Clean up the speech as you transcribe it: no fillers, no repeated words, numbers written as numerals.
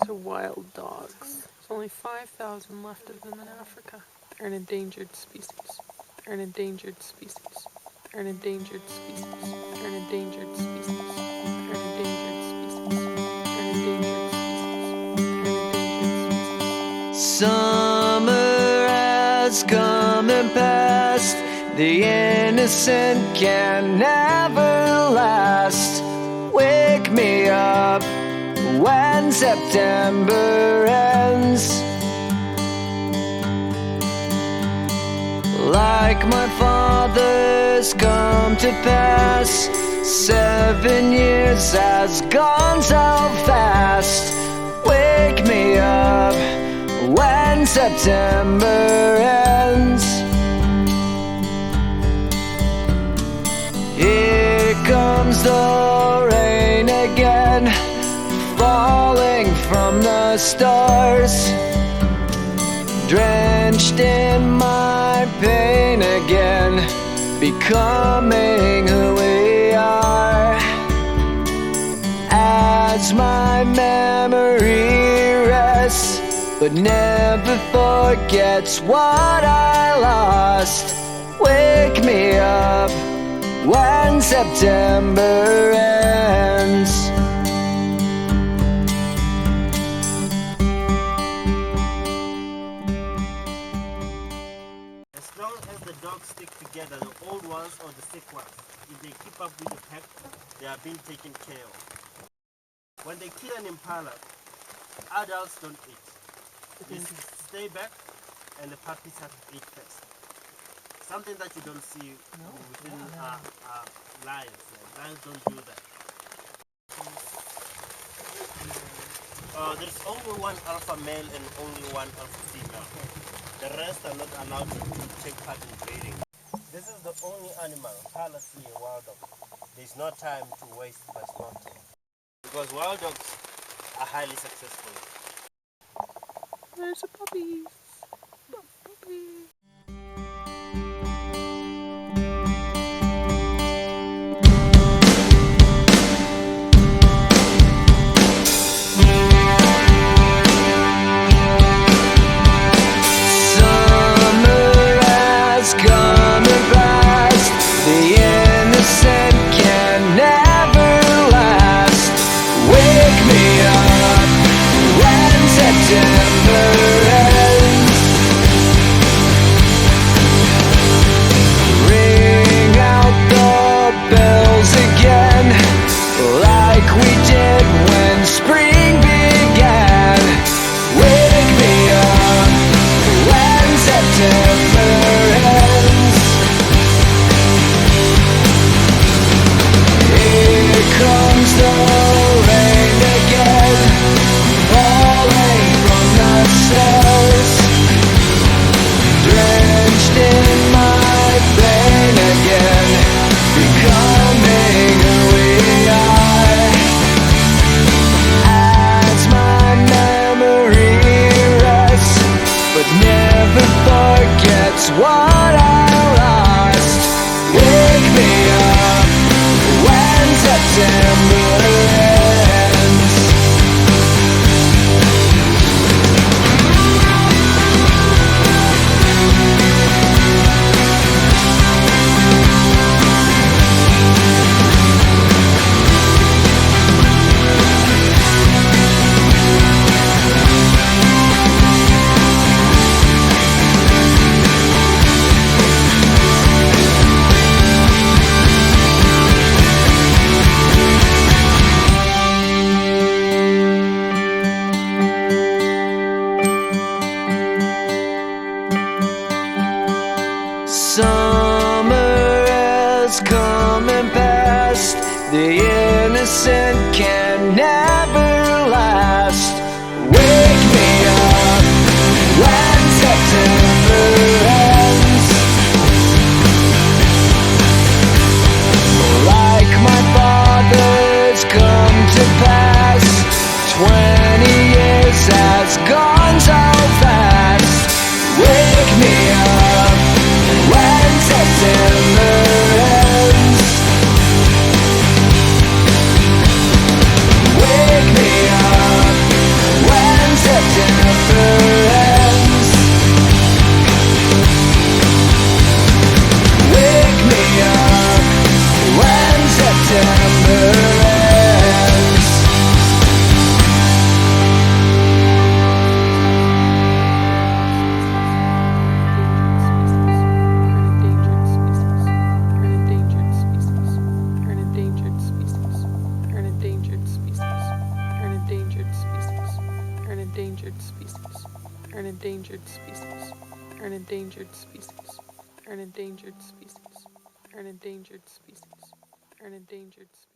So wild dogs. There's only 5,000 left of them in Africa. They're an endangered species. They're an endangered species. They're an endangered species. They're an endangered species. They're an endangered species. They're an endangered species. They're an endangered species. Summer has come and passed. The innocent can never last. Wake me up when September ends. Like my father's come to pass, 7 years has gone so fast. Wake me up when September ends. Here comes the rain again, falling from the stars, drenched in my pain again, becoming who we are. As my memory rests, but never forgets what I lost. Wake me up when September ends. As long as the dogs stick together, the old ones or the sick ones, if they keep up with the pack, they are being taken care of. When they kill an impala, adults don't eat. They stay back and the puppies have to eat first. Something that you don't see within lions. Lions don't do that. There's only one alpha male and only one alpha female. The rest are not allowed to take part in breeding. This is the only animal, impala see a wild dog. There's no time to waste by slaughtering. Because wild dogs are highly successful. There's a puppy. Puppy. September ends. Endangered species.